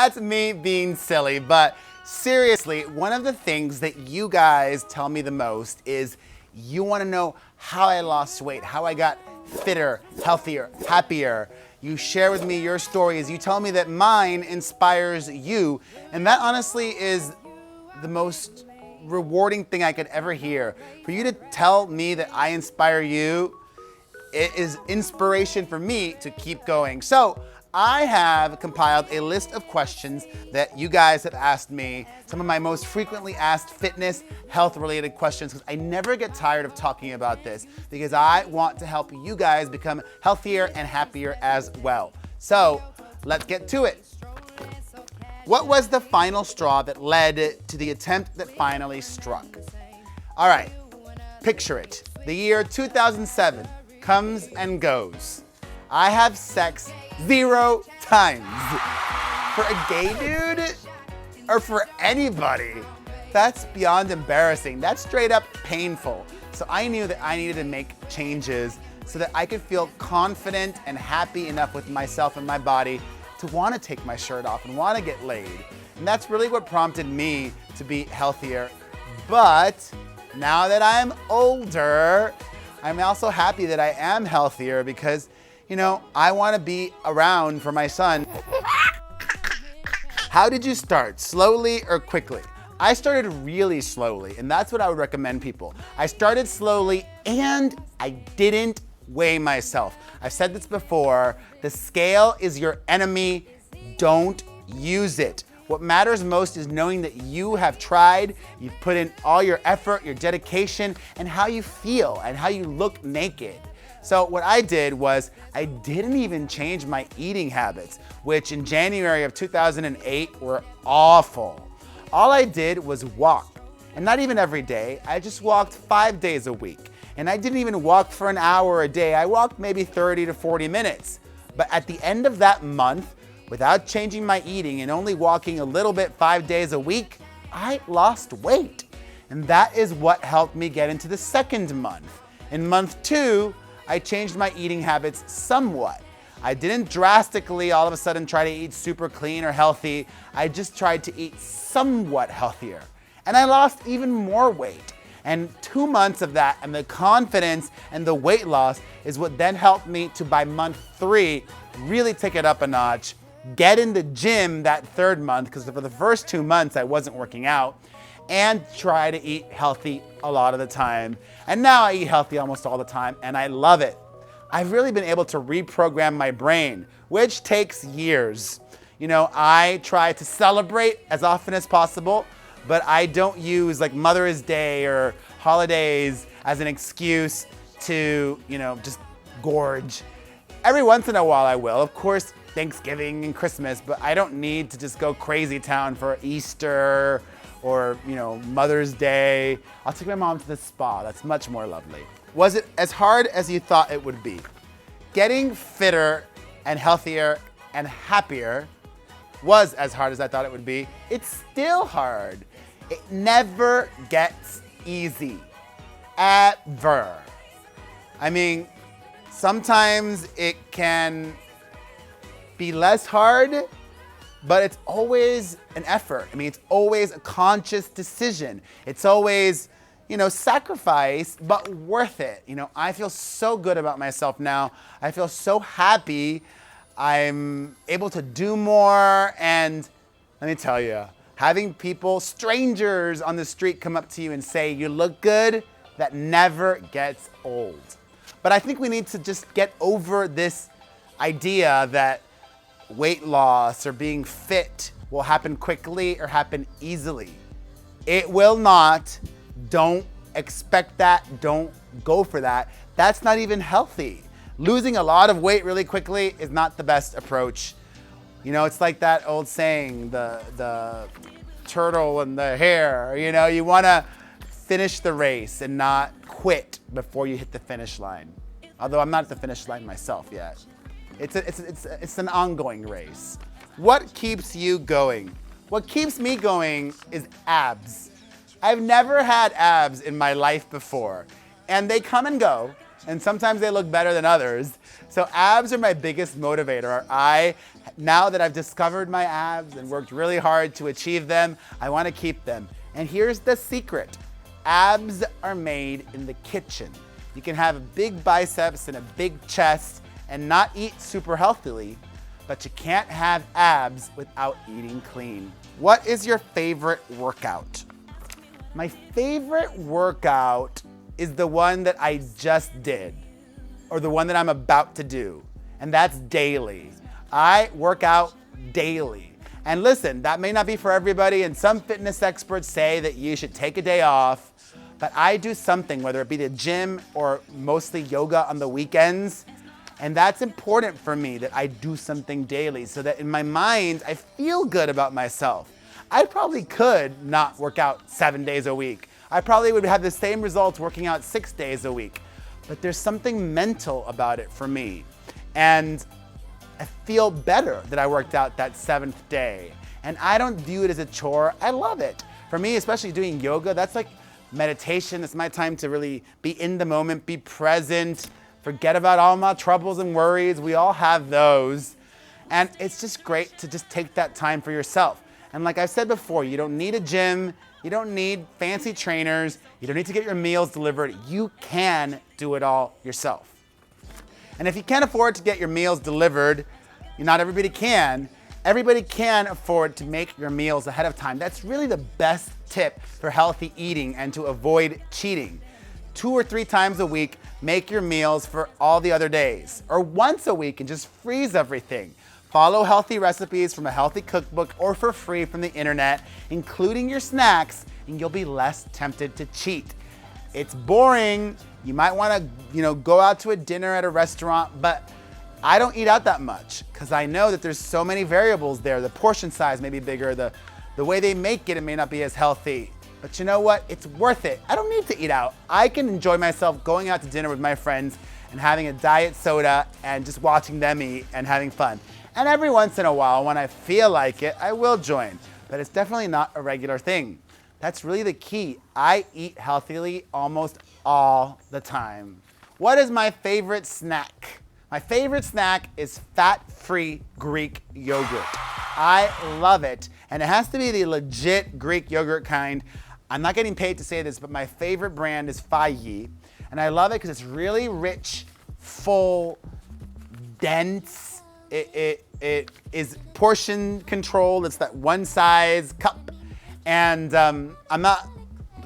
That's me being silly, but seriously, one of the things that you guys tell me the most is you want to know how I lost weight, how I got fitter, healthier, happier. You share with me your stories. You tell me that mine inspires you, and that honestly is the most rewarding thing I could ever hear. For you to tell me that I inspire you, it is inspiration for me to keep going. So I have compiled a list of questions that you guys have asked me, some of my most frequently asked fitness, health-related questions, because I never get tired of talking about this, because I want to help you guys become healthier and happier as well. So let's get to it. What was the final straw that led to the attempt that finally struck? All right, picture it. The year 2007 comes and goes. I have sex 0 times. For a gay dude, or for anybody, that's beyond embarrassing. That's straight up painful. So I knew that I needed to make changes so that I could feel confident and happy enough with myself and my body to want to take my shirt off and want to get laid. And that's really what prompted me to be healthier. But now that I'm older, I'm also happy that I am healthier because, you know, I want to be around for my son. How did you start? Slowly or quickly? I started really slowly, and that's what I would recommend people. I started slowly and I didn't weigh myself. I've said this before, the scale is your enemy. Don't use it. What matters most is knowing that you have tried, you've put in all your effort, your dedication, and how you feel and how you look naked. So what I did was I didn't even change my eating habits, which in January of 2008 were awful. All I did was walk, and not even every day. I just walked 5 days a week. And I didn't even walk for an hour a day. I walked maybe 30 to 40 minutes. But at the end of that month, without changing my eating and only walking a little bit 5 days a week, I lost weight. And that is what helped me get into the second month. In month 2, I changed my eating habits somewhat. I didn't drastically all of a sudden try to eat super clean or healthy. I just tried to eat somewhat healthier. And I lost even more weight. And 2 months of that and the confidence and the weight loss is what then helped me to, by month 3, really take it up a notch, get in the gym that 3rd month, because for the first 2 months I wasn't working out, and try to eat healthy a lot of the time. And now I eat healthy almost all the time, and I love it. I've really been able to reprogram my brain, which takes years. You know, I try to celebrate as often as possible, but I don't use like Mother's Day or holidays as an excuse to, you know, just gorge. Every once in a while I will, of course, Thanksgiving and Christmas, but I don't need to just go crazy town for Easter or, you know, Mother's Day. I'll take my mom to the spa. That's much more lovely. Was it as hard as you thought it would be? Getting fitter and healthier and happier was as hard as I thought it would be. It's still hard. It never gets easy, ever. I mean, sometimes it can be less hard, but it's always an effort. I mean, it's always a conscious decision. It's always, you know, sacrifice, but worth it. You know, I feel so good about myself now. I feel so happy. I'm able to do more, and let me tell you, having people, strangers on the street come up to you and say, you look good, that never gets old. But I think we need to just get over this idea that weight loss or being fit will happen quickly or happen easily. It will not. Don't expect that. Don't go for that. That's not even healthy. Losing a lot of weight really quickly is not the best approach. You know, it's like that old saying, the turtle and the hare. You know, you want to finish the race and not quit before you hit the finish line. Although I'm not at the finish line myself yet. It's an ongoing race. What keeps you going? What keeps me going is abs. I've never had abs in my life before, and they come and go. and sometimes they look better than others. So abs are my biggest motivator. Now that I've discovered my abs and worked really hard to achieve them, I want to keep them. And here's the secret. Abs are made in the kitchen. You can have a big biceps and a big chest and not eat super healthily, but you can't have abs without eating clean. What is your favorite workout? My favorite workout is the one that I just did, or the one that I'm about to do, and that's daily. I work out daily. And listen, that may not be for everybody, and some fitness experts say that you should take a day off, but I do something, whether it be the gym or mostly yoga on the weekends, and that's important for me, that I do something daily so that in my mind, I feel good about myself. I probably could not work out 7 days a week. I probably would have the same results working out 6 days a week, but there's something mental about it for me. And I feel better that I worked out that 7th day. And I don't view it as a chore. I love it. For me, especially doing yoga, that's like meditation. It's my time to really be in the moment, be present, forget about all my troubles and worries. We all have those. And it's just great to just take that time for yourself. And like I said before, you don't need a gym. You don't need fancy trainers. You don't need to get your meals delivered. You can do it all yourself. And if you can't afford to get your meals delivered, not everybody can. Everybody can afford to make your meals ahead of time. That's really the best tip for healthy eating and to avoid cheating. 2 or 3 times a week, make your meals for all the other days. Or once a week and just freeze everything. Follow healthy recipes from a healthy cookbook or for free from the internet, including your snacks, and you'll be less tempted to cheat. It's boring. You might want to, go out to a dinner at a restaurant, but I don't eat out that much because I know that there's so many variables there. The portion size may be bigger, the way they make it may not be as healthy. But you know what? It's worth it. I don't need to eat out. I can enjoy myself going out to dinner with my friends and having a diet soda and just watching them eat and having fun. And every once in a while, when I feel like it, I will join. But it's definitely not a regular thing. That's really the key. I eat healthily almost all the time. What is my favorite snack? My favorite snack is fat-free Greek yogurt. I love it. And it has to be the legit Greek yogurt kind. I'm not getting paid to say this, but my favorite brand is Faiyi. And I love it because it's really rich, full, dense. It is portion controlled. It's that one size cup. And I'm not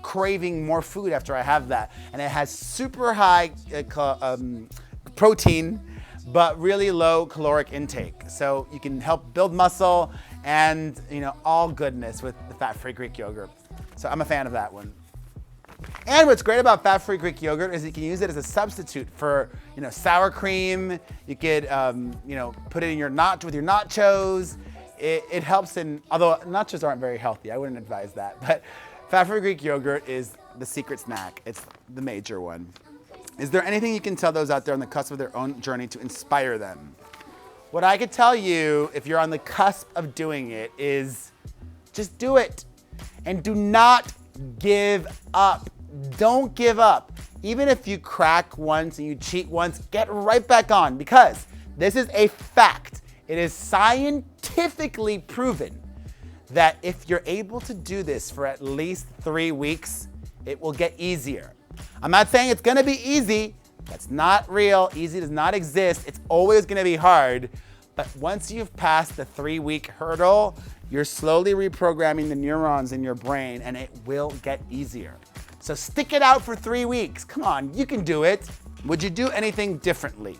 craving more food after I have that. And it has super high protein, but really low caloric intake. So you can help build muscle and all goodness with the fat-free Greek yogurt. So I'm a fan of that one. And what's great about fat-free Greek yogurt is you can use it as a substitute for sour cream. You could put it in with your nachos. It helps although nachos aren't very healthy, I wouldn't advise that. But fat-free Greek yogurt is the secret snack. It's the major one. Is there anything you can tell those out there on the cusp of their own journey to inspire them? What I could tell you, if you're on the cusp of doing it, is just do it. And do not give up. Don't give up. Even if you crack once and you cheat once, get right back on, because this is a fact. It is scientifically proven that if you're able to do this for at least 3 weeks, it will get easier. I'm not saying it's gonna be easy. That's not real. Easy does not exist. It's always gonna be hard. But once you've passed the 3-week hurdle, you're slowly reprogramming the neurons in your brain and it will get easier. So stick it out for 3 weeks. Come on, you can do it. Would you do anything differently?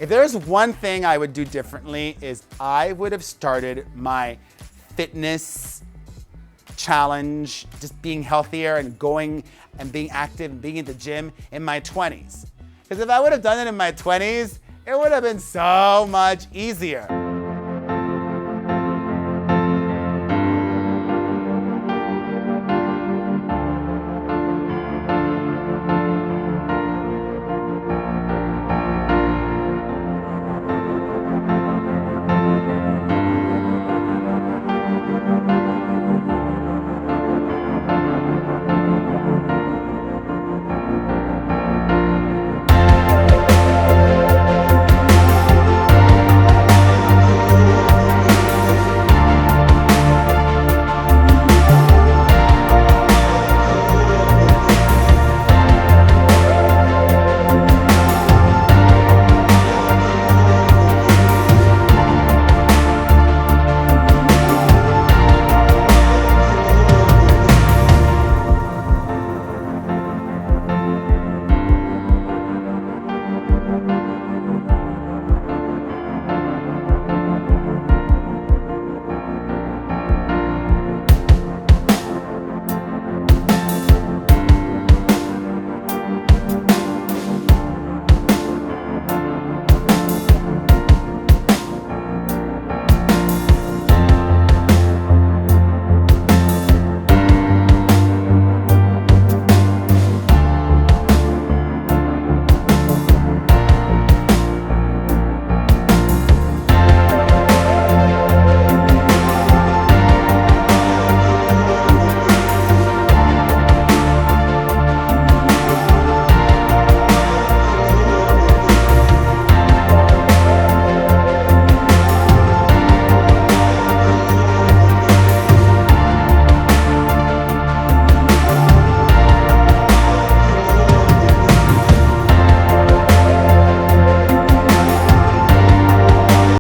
If there's one thing I would do differently is I would have started my fitness challenge, just being healthier and going and being active and being at the gym in my 20s. Because if I would have done it in my 20s, it would have been so much easier.